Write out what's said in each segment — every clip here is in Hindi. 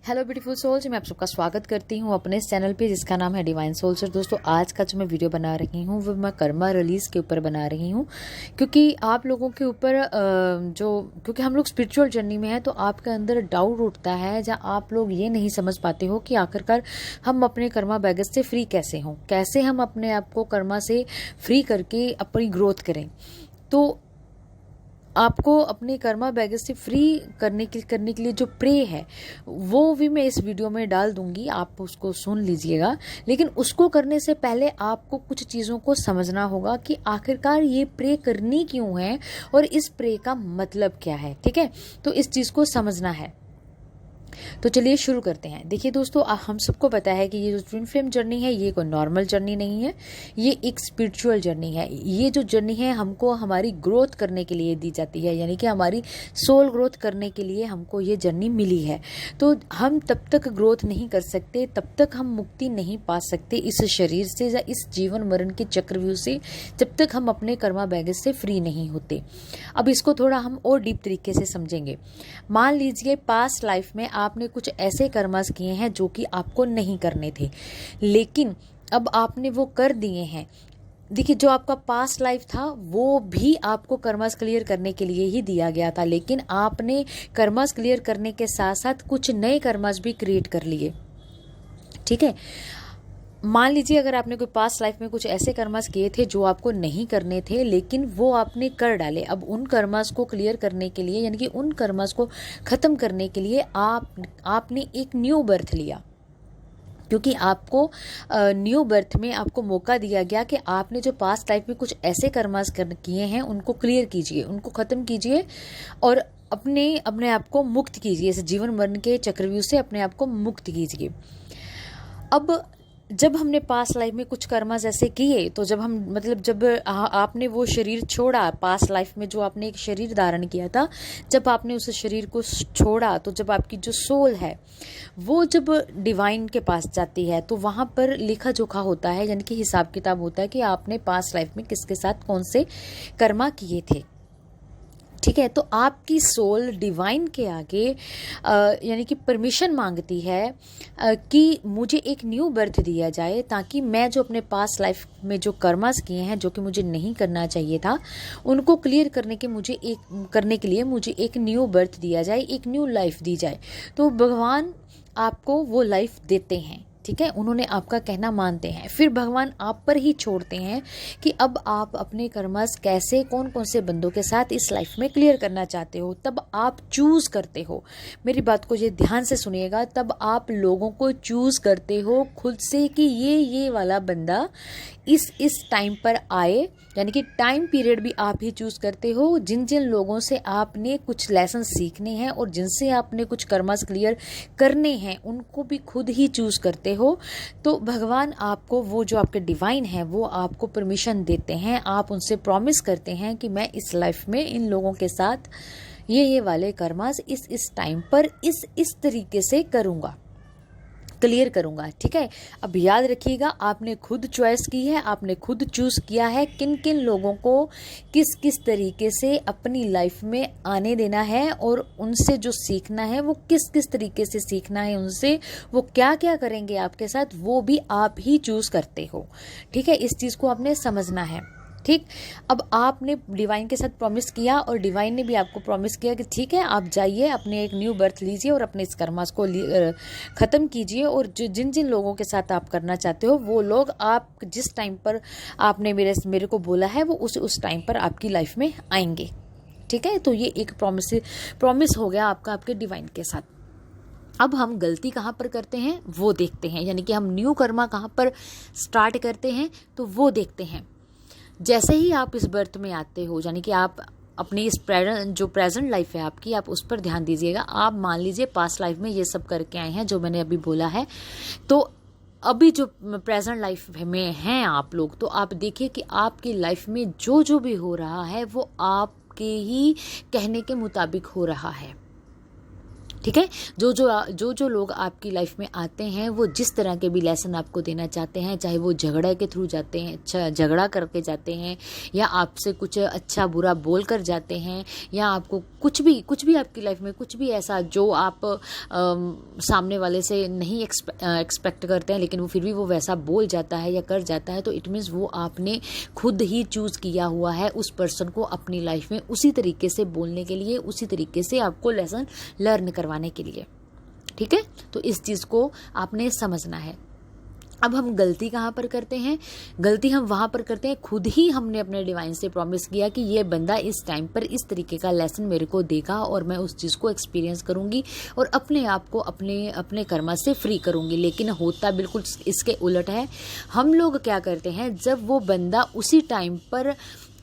हेलो ब्यूटीफुल सोल्स, मैं आप सबका स्वागत करती हूँ अपने इस चैनल पे जिसका नाम है डिवाइन सोल्स। दोस्तों, आज का जो मैं वीडियो बना रही हूँ वो मैं कर्मा रिलीज के ऊपर बना रही हूँ, क्योंकि आप लोगों के ऊपर क्योंकि हम लोग स्पिरिचुअल जर्नी में हैं, तो आपके अंदर डाउट उठता है जहाँ आप लोग ये नहीं समझ पाते हो कि आखिरकार हम अपने कर्मा बैगेज से फ्री कैसे हों, कैसे हम अपने आप को कर्मा से फ्री करके अपनी ग्रोथ करें। तो आपको अपने कर्मा बैगेज से फ्री करने के लिए जो प्रे है वो भी मैं इस वीडियो में डाल दूंगी, आप उसको सुन लीजिएगा। लेकिन उसको करने से पहले आपको कुछ चीज़ों को समझना होगा कि आखिरकार ये प्रे करनी क्यों है और इस प्रे का मतलब क्या है। ठीक है, तो इस चीज़ को समझना है। तो चलिए शुरू करते हैं। देखिए दोस्तों, हम सबको पता है कि ये जो ट्विन फ्लेम जर्नी है ये कोई नॉर्मल जर्नी नहीं है, ये एक स्पिरिचुअल जर्नी है। ये जो जर्नी है हमको हमारी ग्रोथ करने के लिए दी जाती है, यानी कि हमारी सोल ग्रोथ करने के लिए हमको ये जर्नी मिली है। तो हम तब तक ग्रोथ नहीं कर सकते, तब तक हम मुक्ति नहीं पा सकते इस शरीर से या इस जीवन मरण के चक्रव्यूह से, जब तक हम अपने कर्मा बैगेज से फ्री नहीं होते। अब इसको थोड़ा हम और डीप तरीके से समझेंगे। मान लीजिए पास्ट लाइफ में आपने कुछ ऐसे कर्मास किए हैं जो कि आपको नहीं करने थे, लेकिन अब आपने वो कर दिए हैं। देखिए, जो आपका पास्ट लाइफ था वो भी आपको कर्मास क्लियर करने के लिए ही दिया गया था, लेकिन आपने कर्मास क्लियर करने के साथ साथ कुछ नए कर्मास भी क्रिएट कर लिए। ठीक है, मान लीजिए अगर आपने कोई पास्ट लाइफ में कुछ ऐसे कर्मास किए थे जो आपको नहीं करने थे, लेकिन वो आपने कर डाले। अब उन कर्मास को क्लियर करने के लिए, यानी कि उन कर्मास को खत्म करने के लिए आपने एक न्यू बर्थ लिया, क्योंकि आपको न्यू बर्थ में आपको मौका दिया गया कि आपने जो पास्ट लाइफ में कुछ ऐसे कर्मास किए हैं उनको क्लियर कीजिए, उनको खत्म कीजिए और अपने आप को मुक्त कीजिए, इस जीवन मरण के चक्रव्यूह से अपने आप को मुक्त कीजिए। अब जब हमने पास्ट लाइफ में कुछ कर्मास ऐसे किए, तो जब आपने वो शरीर छोड़ा, पास्ट लाइफ में जो आपने एक शरीर धारण किया था, जब आपने उस शरीर को छोड़ा, तो जब आपकी जो सोल है वो जब डिवाइन के पास जाती है, तो वहाँ पर लेखा जोखा होता है, यानी कि हिसाब किताब होता है कि आपने पास्ट लाइफ में किसके साथ कौन से कर्मा किए थे। ठीक है, तो आपकी सोल डिवाइन के आगे यानी कि परमिशन मांगती है कि मुझे एक न्यू बर्थ दिया जाए, ताकि मैं जो अपने पास्ट लाइफ में जो कर्मास किए हैं जो कि मुझे नहीं करना चाहिए था, उनको क्लियर करने के लिए मुझे एक न्यू बर्थ दिया जाए, एक न्यू लाइफ दी जाए। तो भगवान आपको वो लाइफ देते हैं। ठीक है, उन्होंने आपका कहना मानते हैं, फिर भगवान आप पर ही छोड़ते हैं कि अब आप अपने कर्मास कैसे, कौन कौन से बंदों के साथ इस लाइफ में क्लियर करना चाहते हो। तब आप चूज करते हो, मेरी बात को ये ध्यान से सुनिएगा, तब आप लोगों को चूज करते हो खुद से कि ये वाला बंदा इस टाइम पर आए, यानी कि टाइम पीरियड भी आप ही चूज करते हो। जिन जिन लोगों से आपने कुछ लेसन सीखने हैं और जिनसे आपने कुछ कर्मास क्लियर करने हैं उनको भी खुद ही चूज करते हो। तो भगवान आपको, वो जो आपके डिवाइन है, वो आपको परमिशन देते हैं, आप उनसे प्रॉमिस करते हैं कि मैं इस लाइफ में इन लोगों के साथ ये वाले कर्मास इस टाइम पर इस तरीके से करूँगा, क्लियर करूंगा। ठीक है, अब याद रखिएगा, आपने खुद चॉइस की है, आपने खुद चूज किया है किन किन लोगों को किस किस तरीके से अपनी लाइफ में आने देना है और उनसे जो सीखना है वो किस किस तरीके से सीखना है, उनसे वो क्या क्या करेंगे आपके साथ, वो भी आप ही चूज करते हो। ठीक है, इस चीज़ को आपने समझना है। ठीक, अब आपने डिवाइन के साथ प्रॉमिस किया और डिवाइन ने भी आपको प्रॉमिस किया कि ठीक है, आप जाइए, अपने एक न्यू बर्थ लीजिए और अपने इस कर्मास को ख़त्म कीजिए, और जिन जिन लोगों के साथ आप करना चाहते हो वो लोग आप जिस टाइम पर आपने मेरे को बोला है वो उस टाइम पर आपकी लाइफ में आएंगे। ठीक है, तो ये एक प्रॉमिस हो गया आपका आपके डिवाइन के साथ। अब हम गलती कहाँ पर करते हैं वो देखते हैं, यानी कि हम न्यू कर्मा कहाँ पर स्टार्ट करते हैं तो वो देखते हैं। जैसे ही आप इस बर्थ में आते हो, यानी कि आप अपनी इस जो प्रेजेंट लाइफ है आपकी, आप उस पर ध्यान दीजिएगा। आप मान लीजिए पास्ट लाइफ में ये सब करके आए हैं जो मैंने अभी बोला है, तो अभी जो प्रेजेंट लाइफ में हैं आप लोग, तो आप देखिए कि आपकी लाइफ में जो भी हो रहा है वो आपके ही कहने के मुताबिक हो रहा है। ठीक है। जो लोग आपकी लाइफ में आते हैं वो जिस तरह के भी लेसन आपको देना चाहते हैं, चाहे वो झगड़ा के थ्रू जाते हैं, अच्छा झगड़ा करके जाते हैं, या आपसे कुछ अच्छा बुरा बोल कर जाते हैं, या आपको कुछ भी आपकी लाइफ में कुछ भी ऐसा जो आप सामने वाले से नहीं एक्सपेक्ट करते हैं, लेकिन वो फिर भी वो वैसा बोल जाता है या कर जाता है, तो इट मीन्स वो आपने खुद ही चूज़ किया हुआ है उस पर्सन को अपनी लाइफ में उसी तरीके से बोलने के लिए, उसी तरीके से आपको लेसन लर्न करवाने के लिए। ठीक है, तो इस चीज़ को आपने समझना है। अब हम गलती कहाँ पर करते हैं? गलती हम वहाँ पर करते हैं, खुद ही हमने अपने डिवाइन से प्रॉमिस किया कि ये बंदा इस टाइम पर इस तरीके का लेसन मेरे को देगा और मैं उस चीज़ को एक्सपीरियंस करूँगी और अपने आप को अपने कर्मा से फ्री करूँगी। लेकिन होता बिल्कुल इसके उलट है। हम लोग क्या करते हैं, जब वो बंदा उसी टाइम पर,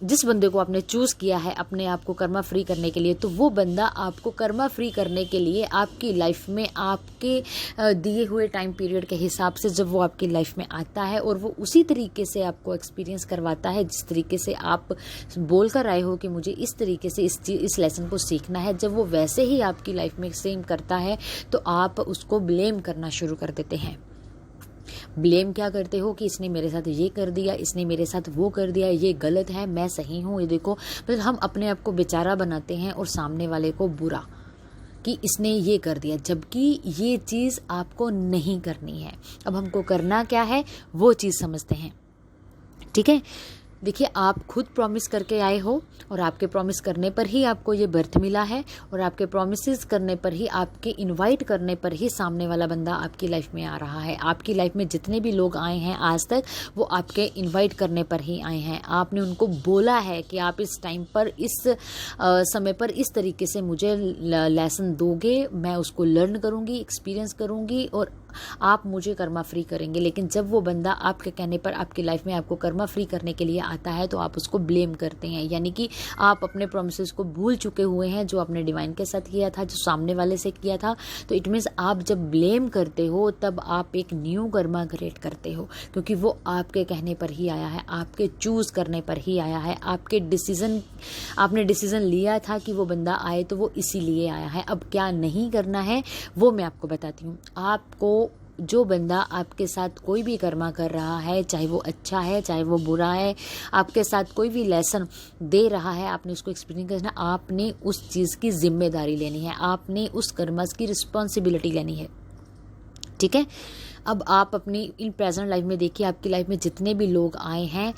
जिस बंदे को आपने चूज़ किया है अपने आप को कर्मा फ्री करने के लिए, तो वो बंदा आपको कर्मा फ्री करने के लिए आपकी लाइफ में आपके दिए हुए टाइम पीरियड के हिसाब से जब वो आपकी लाइफ में आता है और वो उसी तरीके से आपको एक्सपीरियंस करवाता है जिस तरीके से आप बोल कर आए हो कि मुझे इस तरीके से इस लेसन को सीखना है। जब वो वैसे ही आपकी लाइफ में सेम करता है तो आप उसको ब्लेम करना शुरू कर देते हैं। ब्लेम क्या करते हो कि इसने मेरे साथ ये कर दिया, इसने मेरे साथ वो कर दिया, ये गलत है, मैं सही हूँ, ये देखो। मतलब हम अपने आप को बेचारा बनाते हैं और सामने वाले को बुरा कि इसने ये कर दिया, जबकि ये चीज़ आपको नहीं करनी है। अब हमको करना क्या है वो चीज़ समझते हैं। ठीक है, देखिए, आप खुद प्रॉमिस करके आए हो और आपके प्रॉमिस करने पर ही आपको ये बर्थ मिला है और आपके प्रॉमिसेस करने पर ही, आपके इनवाइट करने पर ही सामने वाला बंदा आपकी लाइफ में आ रहा है। आपकी लाइफ में जितने भी लोग आए हैं आज तक, वो आपके इनवाइट करने पर ही आए हैं। आपने उनको बोला है कि आप इस टाइम पर, इस समय पर इस तरीके से मुझे लेसन दोगे, मैं उसको लर्न करूँगी, एक्सपीरियंस करूँगी और आप मुझे कर्मा फ्री करेंगे। लेकिन जब वो बंदा आपके कहने पर आपकी लाइफ में आपको कर्मा फ्री करने के लिए आता है तो आप उसको ब्लेम करते हैं, यानी कि आप अपने प्रोमिसेस को भूल चुके हुए हैं जो आपने डिवाइन के साथ किया था, जो सामने वाले से किया था। तो इट मीन्स आप जब ब्लेम करते हो तब आप एक न्यू कर्मा क्रिएट करते हो, क्योंकि वो आपके कहने पर ही आया है, आपके चूज करने पर ही आया है, आपने डिसीजन लिया था कि वो बंदा आए तो वो इसीलिए आया है। अब क्या नहीं करना है वो मैं आपको बताती हूँ। आपको जो बंदा आपके साथ कोई भी कर्मा कर रहा है, चाहे वो अच्छा है चाहे वो बुरा है, आपके साथ कोई भी लेसन दे रहा है, आपने उसको एक्सपीरियंस करना, आपने उस चीज़ की जिम्मेदारी लेनी है, आपने उस कर्मा की रिस्पॉन्सिबिलिटी लेनी है। ठीक है, अब आप अपनी इन प्रेजेंट लाइफ में देखिए, आपकी लाइफ में जितने भी लोग आए हैं,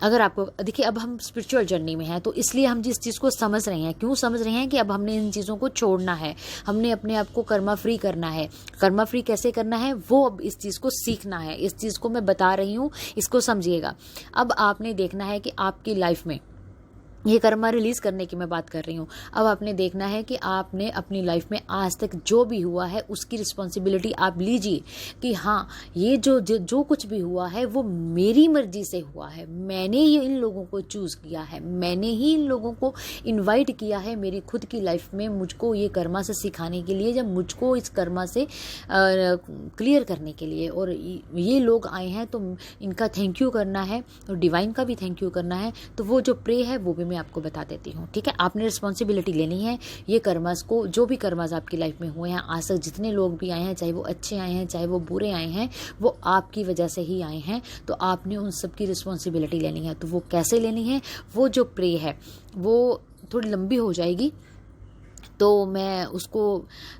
अगर आपको देखिए, अब हम स्पिरिचुअल जर्नी में हैं तो इसलिए हम जिस चीज़ को समझ रहे हैं, क्यों समझ रहे हैं कि अब हमने इन चीज़ों को छोड़ना है, हमने अपने आप को कर्मा फ्री करना है। कर्मा फ्री कैसे करना है वो अब इस चीज़ को सीखना है। इस चीज़ को मैं बता रही हूँ, इसको समझिएगा। अब आपने देखना है कि आपकी लाइफ में ये कर्मा रिलीज करने की मैं बात कर रही हूँ। अब आपने देखना है कि आपने अपनी लाइफ में आज तक जो भी हुआ है उसकी रिस्पॉन्सिबिलिटी आप लीजिए कि हाँ, ये जो कुछ भी हुआ है वो मेरी मर्जी से हुआ है, मैंने ही इन लोगों को चूज़ किया है, मैंने ही इन लोगों को इनवाइट किया है मेरी खुद की लाइफ में, मुझको ये कर्मा से सिखाने के लिए, जब मुझको इस कर्मा से क्लियर करने के लिए। और ये लोग आए हैं तो इनका थैंक यू करना है और डिवाइन का भी थैंक यू करना है। तो वो जो प्रे है वो भी मैं आपको बता देती हूँ। ठीक है, आपने रिस्पॉन्सिबिलिटी लेनी है। ये कर्मास को, जो भी कर्मास आपकी लाइफ में हुए हैं आज तक, जितने लोग भी आए हैं, चाहे वो अच्छे आए हैं चाहे वो बुरे आए हैं, वो आपकी वजह से ही आए हैं। तो आपने उन सब की रिस्पॉन्सिबिलिटी लेनी है। तो वो कैसे लेनी है, वो जो प्रे है वो थोड़ी लंबी हो जाएगी, तो मैं उसको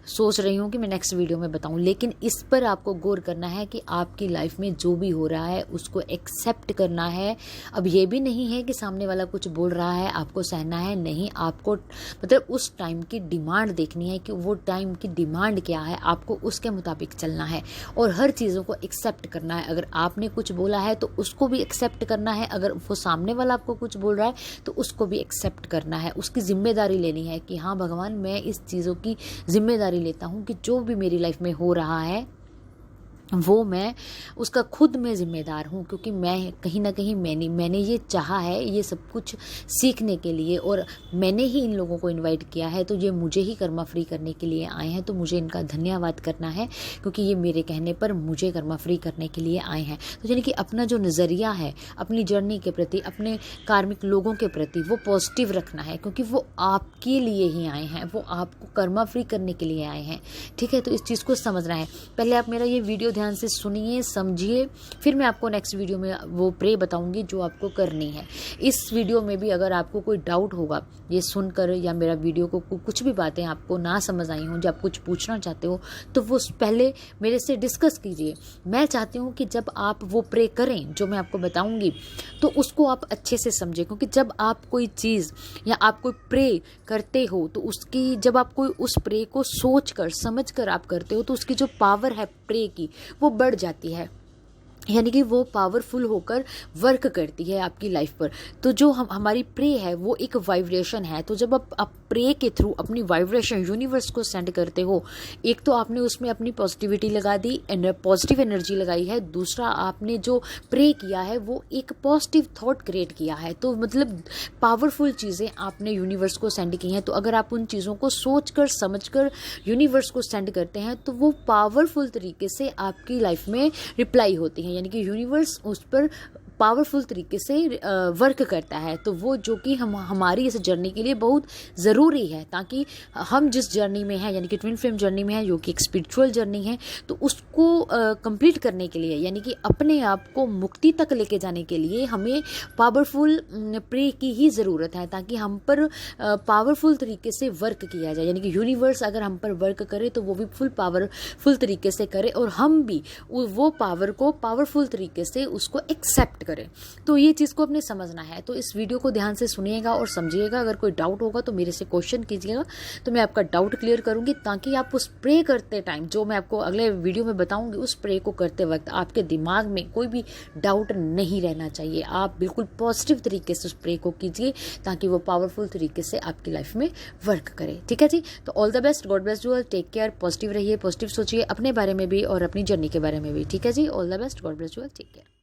सोच रही हूँ कि मैं नेक्स्ट वीडियो में बताऊँ। लेकिन इस पर आपको गौर करना है कि आपकी लाइफ में जो भी हो रहा है उसको एक्सेप्ट करना है। अब ये भी नहीं है कि सामने वाला कुछ बोल रहा है आपको सहना है, नहीं, आपको मतलब उस टाइम की डिमांड देखनी है कि वो टाइम की डिमांड क्या है, आपको उसके मुताबिक चलना है और हर चीज़ों को एक्सेप्ट करना है। अगर आपने कुछ बोला है तो उसको भी एक्सेप्ट करना है, अगर वो सामने वाला आपको कुछ बोल रहा है तो उसको भी एक्सेप्ट करना है, उसकी जिम्मेदारी लेनी है कि हाँ भगवान, मैं इस चीज़ों की जिम्मेदारी लेता हूँ कि जो भी मेरी लाइफ में हो रहा है वो मैं उसका खुद मैं ज़िम्मेदार हूँ, क्योंकि मैं कहीं न कहीं मैंने ये चाहा है ये सब कुछ सीखने के लिए, और मैंने ही इन लोगों को इनवाइट किया है, तो ये मुझे ही कर्मा फ्री करने के लिए आए हैं, तो मुझे इनका धन्यवाद करना है, क्योंकि ये मेरे कहने पर मुझे कर्मा फ्री करने के लिए आए हैं। तो यानी कि अपना जो नज़रिया है अपनी जर्नी के प्रति, अपने कार्मिक लोगों के प्रति, वो पॉजिटिव रखना है, क्योंकि वो आपके लिए ही आए हैं, वो आपको कर्मा फ्री करने के लिए आए हैं। ठीक है, तो इस चीज़ को समझना है। पहले आप मेरा ये वीडियो ध्यान से सुनिए, समझिए, फिर मैं आपको नेक्स्ट वीडियो में वो प्रे बताऊंगी जो आपको करनी है। इस वीडियो में भी अगर आपको कोई डाउट होगा ये सुनकर, या मेरा वीडियो को कुछ भी बातें आपको ना समझ आई हों, जब आप कुछ पूछना चाहते हो, तो वो पहले मेरे से डिस्कस कीजिए। मैं चाहती हूँ कि जब आप वो प्रे करें जो मैं आपको बताऊंगी, तो उसको आप अच्छे से समझें, क्योंकि जब आप कोई चीज़ या आप कोई प्रे करते हो, तो उसकी जब आप कोई उस प्रे को सोच कर समझ कर आप करते हो, तो उसकी जो पावर है प्रे की वो बढ़ जाती है, यानी कि वो पावरफुल होकर वर्क करती है आपकी लाइफ पर। तो जो हमारी प्रे है वो एक वाइब्रेशन है। तो जब आप प्रे के थ्रू अपनी वाइब्रेशन यूनिवर्स को सेंड करते हो, एक तो आपने उसमें अपनी पॉजिटिविटी लगा दी, पॉजिटिव एनर्जी लगाई है, दूसरा आपने जो प्रे किया है वो एक पॉजिटिव थॉट क्रिएट किया है, तो मतलब पावरफुल चीज़ें आपने यूनिवर्स को सेंड की हैं। तो अगर आप उन चीज़ों को सोच कर समझ कर यूनिवर्स को सेंड करते हैं, तो वो पावरफुल तरीके से आपकी लाइफ में रिप्लाई होती हैं, यानी कि यूनिवर्स उस पर पावरफुल तरीके से वर्क करता है। तो वो जो कि हमारी इस जर्नी के लिए बहुत ज़रूरी है, ताकि हम जिस जर्नी में हैं, यानी कि ट्विन फ्लेम जर्नी में है, जो कि एक स्पिरिचुअल जर्नी है, तो उसको कंप्लीट करने के लिए, यानी कि अपने आप को मुक्ति तक लेके जाने के लिए हमें पावरफुल प्रे की ही ज़रूरत है, ताकि हम पर पावरफुल तरीके से वर्क किया जाए, यानी कि यूनिवर्स अगर हम पर वर्क करे तो वो भी फुल पावरफुल तरीके से करे, और हम भी वो पावर को पावरफुल तरीके से उसको एक्सेप्ट करें। तो ये चीज़ को अपने समझना है। तो इस वीडियो को ध्यान से सुनिएगा और समझिएगा। अगर कोई डाउट होगा तो मेरे से क्वेश्चन कीजिएगा, तो मैं आपका डाउट क्लियर करूंगी, ताकि आप उस प्रे करते टाइम, जो मैं आपको अगले वीडियो में बताऊंगी, उस प्रे को करते वक्त आपके दिमाग में कोई भी डाउट नहीं रहना चाहिए। आप बिल्कुल पॉजिटिव तरीके से उस प्रे को कीजिए, ताकि वो पावरफुल तरीके से आपकी लाइफ में वर्क करे। ठीक है जी, तो all the best, God bless you all, take care, positive रहिए, पॉजिटिव सोचिए अपने बारे में भी और अपनी जर्नी के बारे में भी। ठीक है जी, all the best, God bless you all, take care.